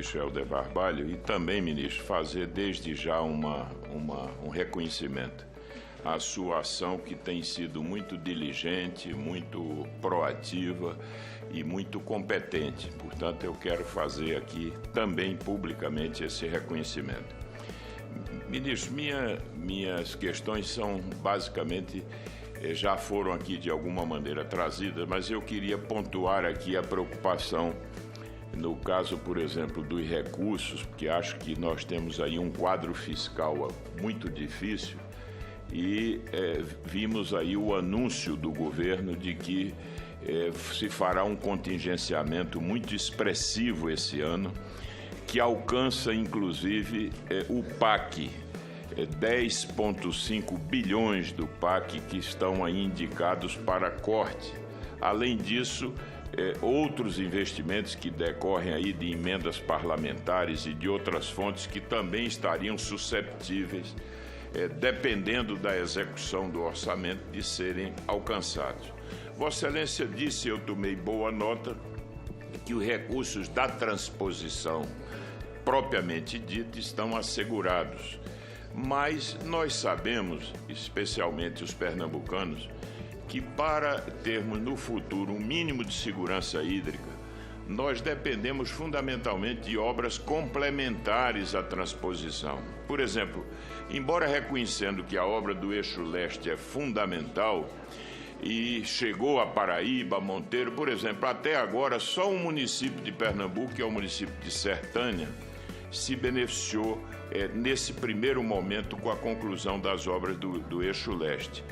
ministro Helder Barbalho e também, ministro, fazer desde já um reconhecimento à sua ação, que tem sido muito diligente, muito proativa e muito competente. Portanto, eu quero fazer aqui também publicamente esse reconhecimento. Ministro, minhas questões são basicamente, já foram aqui de alguma maneira trazidas, mas eu queria pontuar aqui a preocupação no caso, por exemplo, dos recursos, porque acho que nós temos aí um quadro fiscal muito difícil e vimos aí o anúncio do governo de que se fará um contingenciamento muito expressivo esse ano, que alcança inclusive o PAC, 10,5 bilhões do PAC que estão aí indicados para corte. Além disso, outros investimentos que decorrem aí de emendas parlamentares e de outras fontes que também estariam susceptíveis, dependendo da execução do orçamento, de serem alcançados. Vossa Excelência disse, eu tomei boa nota, que os recursos da transposição propriamente dita estão assegurados. Mas nós sabemos, especialmente os pernambucanos, que para termos no futuro um mínimo de segurança hídrica, nós dependemos fundamentalmente de obras complementares à transposição. Por exemplo, embora reconhecendo que a obra do Eixo Leste é fundamental e chegou a Paraíba, Monteiro, por exemplo, até agora só um município de Pernambuco, que é o município de Sertânia, se beneficiou nesse primeiro momento com a conclusão das obras do Eixo Leste.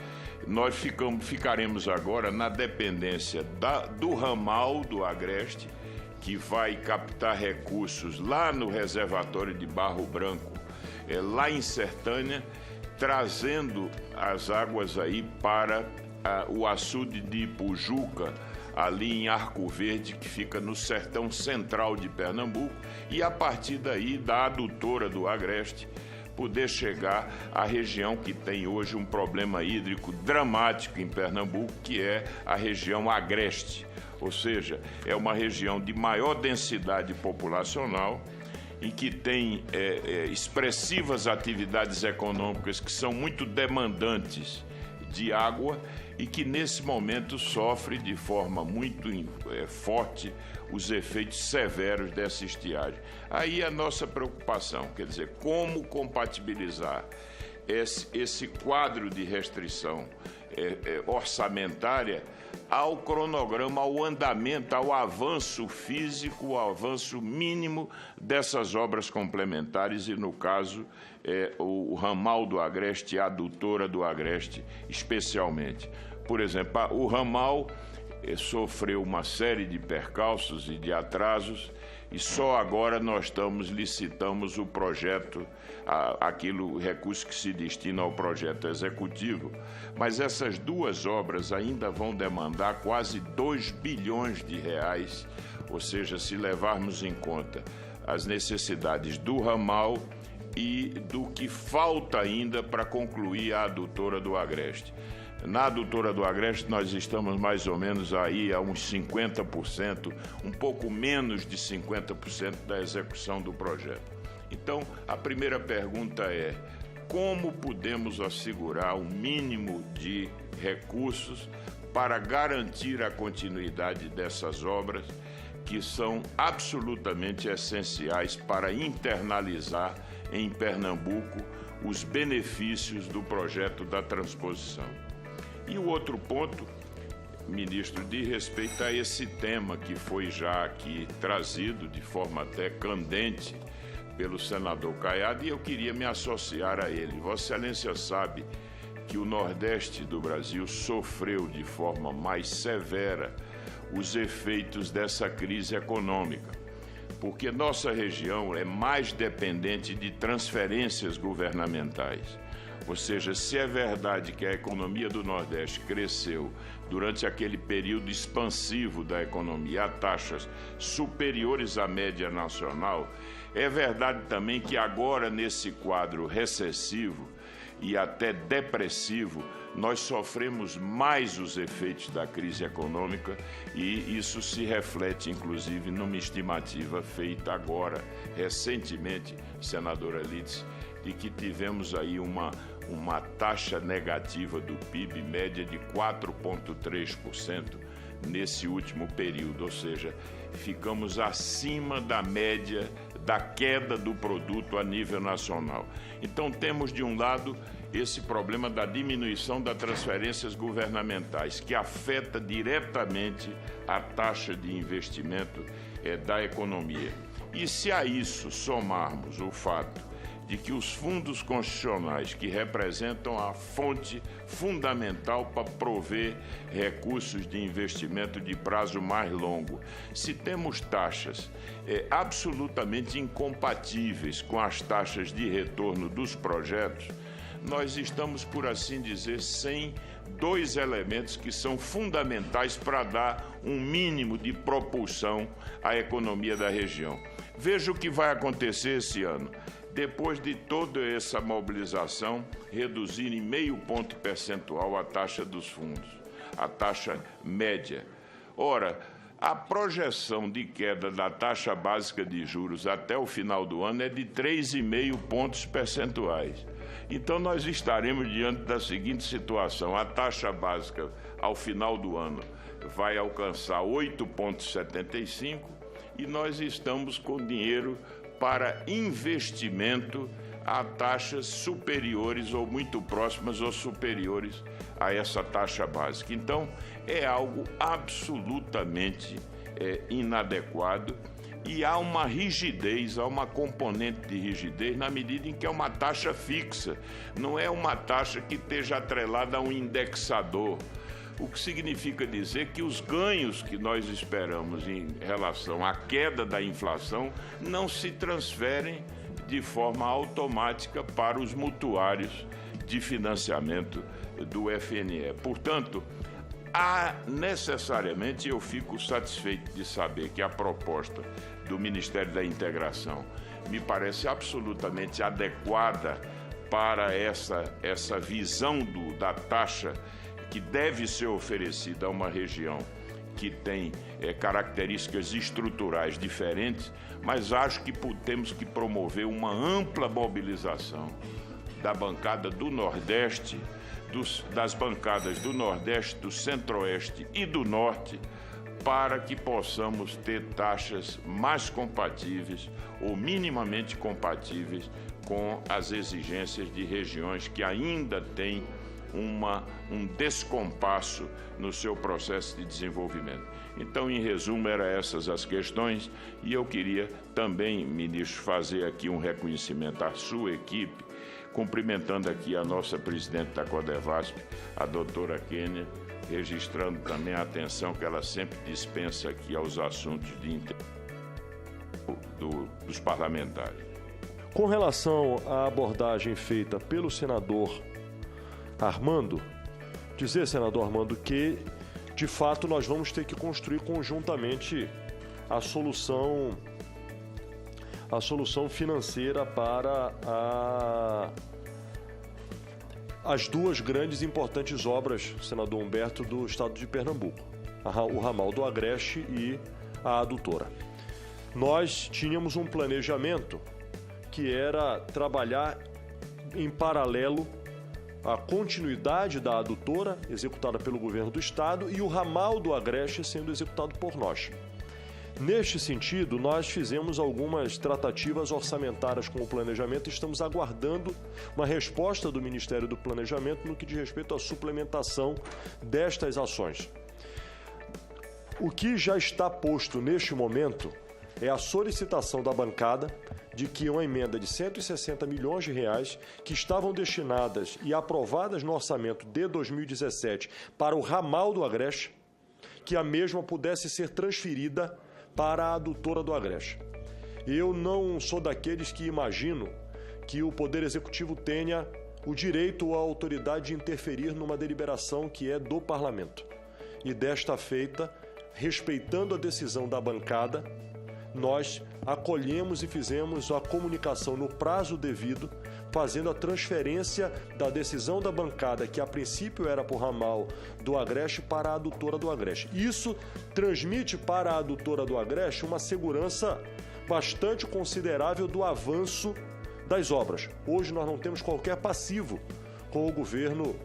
Nós ficaremos agora na dependência do ramal do Agreste, que vai captar recursos lá no reservatório de Barro Branco, lá em Sertânia, trazendo as águas aí para o açude de Ipujuca, ali em Arco Verde, que fica no sertão central de Pernambuco, e a partir daí da adutora do Agreste, poder chegar à região que tem hoje um problema hídrico dramático em Pernambuco, que é a região agreste, ou seja, é uma região de maior densidade populacional e que tem expressivas atividades econômicas que são muito demandantes de água e que nesse momento sofre de forma muito forte os efeitos severos dessa estiagem. Aí a nossa preocupação, quer dizer, como compatibilizar esse quadro de restrição orçamentária ao cronograma, ao andamento, ao avanço físico, ao avanço mínimo dessas obras complementares e, no caso, o ramal do Agreste e a adutora do Agreste, especialmente. Por exemplo, o ramal sofreu uma série de percalços e de atrasos e só agora nós licitamos o projeto, o recurso que se destina ao projeto executivo. Mas essas duas obras ainda vão demandar quase 2 bilhões de reais, ou seja, se levarmos em conta as necessidades do ramal e do que falta ainda para concluir a adutora do Agreste. Na adutora do Agreste nós estamos mais ou menos aí a uns 50%, um pouco menos de 50% da execução do projeto. Então, a primeira pergunta é: como podemos assegurar o mínimo de recursos para garantir a continuidade dessas obras que são absolutamente essenciais para internalizar em Pernambuco os benefícios do projeto da transposição? E o outro ponto, ministro, diz respeito a esse tema que foi já aqui trazido de forma até candente pelo senador Caiado, e eu queria me associar a ele. Vossa Excelência sabe que o Nordeste do Brasil sofreu de forma mais severa os efeitos dessa crise econômica, porque nossa região é mais dependente de transferências governamentais. Ou seja, se é verdade que a economia do Nordeste cresceu durante aquele período expansivo da economia a taxas superiores à média nacional, é verdade também que agora, nesse quadro recessivo, e até depressivo, nós sofremos mais os efeitos da crise econômica e isso se reflete, inclusive, numa estimativa feita agora, recentemente, senadora Elides, de que tivemos aí uma taxa negativa do PIB média de 4,3% nesse último período, ou seja, ficamos acima da média da queda do produto a nível nacional. Então temos, de um lado, esse problema da diminuição das transferências governamentais, que afeta diretamente a taxa de investimento da economia. E se a isso somarmos o fato de que os fundos constitucionais, que representam a fonte fundamental para prover recursos de investimento de prazo mais longo, se temos taxas absolutamente incompatíveis com as taxas de retorno dos projetos, nós estamos, por assim dizer, sem dois elementos que são fundamentais para dar um mínimo de propulsão à economia da região. Veja o que vai acontecer esse ano. Depois de toda essa mobilização, reduzir em 0,5 ponto percentual a taxa dos fundos, a taxa média. Ora, a projeção de queda da taxa básica de juros até o final do ano é de 3,5 pontos percentuais. Então, nós estaremos diante da seguinte situação: a taxa básica, ao final do ano, vai alcançar 8,75 e nós estamos com dinheiro para investimento a taxas superiores ou muito próximas ou superiores a essa taxa básica. Então, é algo absolutamente inadequado e há uma rigidez, há uma componente de rigidez na medida em que é uma taxa fixa, não é uma taxa que esteja atrelada a um indexador. O que significa dizer que os ganhos que nós esperamos em relação à queda da inflação não se transferem de forma automática para os mutuários de financiamento do FNE. Portanto, necessariamente eu fico satisfeito de saber que a proposta do Ministério da Integração me parece absolutamente adequada para essa visão da taxa que deve ser oferecida a uma região que tem características estruturais diferentes, mas acho que temos que promover uma ampla mobilização da bancada do Nordeste, das bancadas do Nordeste, do Centro-Oeste e do Norte, para que possamos ter taxas mais compatíveis ou minimamente compatíveis com as exigências de regiões que ainda têm um descompasso no seu processo de desenvolvimento. Então, em resumo, eram essas as questões e eu queria também, ministro, fazer aqui um reconhecimento à sua equipe, cumprimentando aqui a nossa presidente da Codevasp, a doutora Kênia, registrando também a atenção que ela sempre dispensa aqui aos assuntos de interesse dos parlamentares. Com relação à abordagem feita pelo senador Armando, dizer, senador Armando, que de fato nós vamos ter que construir conjuntamente a solução financeira para as duas grandes e importantes obras, senador Humberto, do estado de Pernambuco, o ramal do Agreste e a adutora. Nós tínhamos um planejamento que era trabalhar em paralelo a continuidade da adutora, executada pelo governo do estado, e o ramal do Agreste sendo executado por nós. Neste sentido, nós fizemos algumas tratativas orçamentárias com o planejamento e estamos aguardando uma resposta do Ministério do Planejamento no que diz respeito à suplementação destas ações. O que já está posto neste momento é a solicitação da bancada de que uma emenda de 160 milhões de reais que estavam destinadas e aprovadas no orçamento de 2017 para o ramal do Agreste, que a mesma pudesse ser transferida para a adutora do Agreste. Eu não sou daqueles que imagino que o Poder Executivo tenha o direito ou a autoridade de interferir numa deliberação que é do Parlamento. E desta feita, respeitando a decisão da bancada, nós acolhemos e fizemos a comunicação no prazo devido, fazendo a transferência da decisão da bancada, que a princípio era para o ramal do Agreste, para a adutora do Agreste. Isso transmite para a adutora do Agreste uma segurança bastante considerável do avanço das obras. Hoje nós não temos qualquer passivo com o governo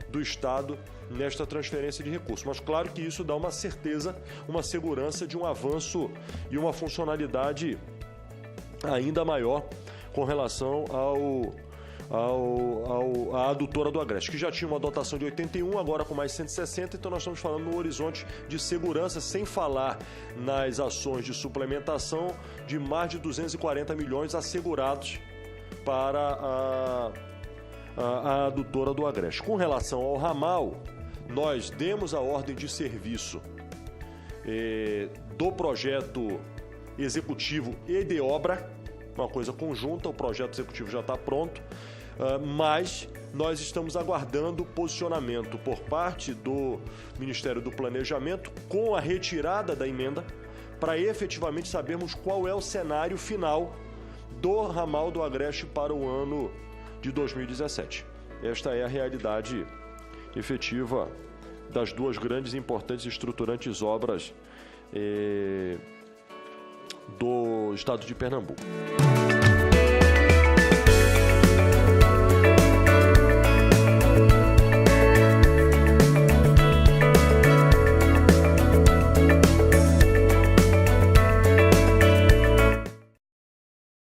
do Estado nesta transferência de recursos. Mas claro que isso dá uma certeza, uma segurança de um avanço e uma funcionalidade ainda maior com relação à adutora do Agreste, que já tinha uma dotação de 81, agora com mais 160, então nós estamos falando no horizonte de segurança, sem falar nas ações de suplementação de mais de 240 milhões assegurados para a adutora do Agreste. Com relação ao ramal, nós demos a ordem de serviço do projeto executivo e de obra, uma coisa conjunta, o projeto executivo já está pronto, mas nós estamos aguardando posicionamento por parte do Ministério do Planejamento com a retirada da emenda para efetivamente sabermos qual é o cenário final do ramal do Agreste para o ano de 2017. Esta é a realidade efetiva das duas grandes, importantes e estruturantes obras do Estado de Pernambuco.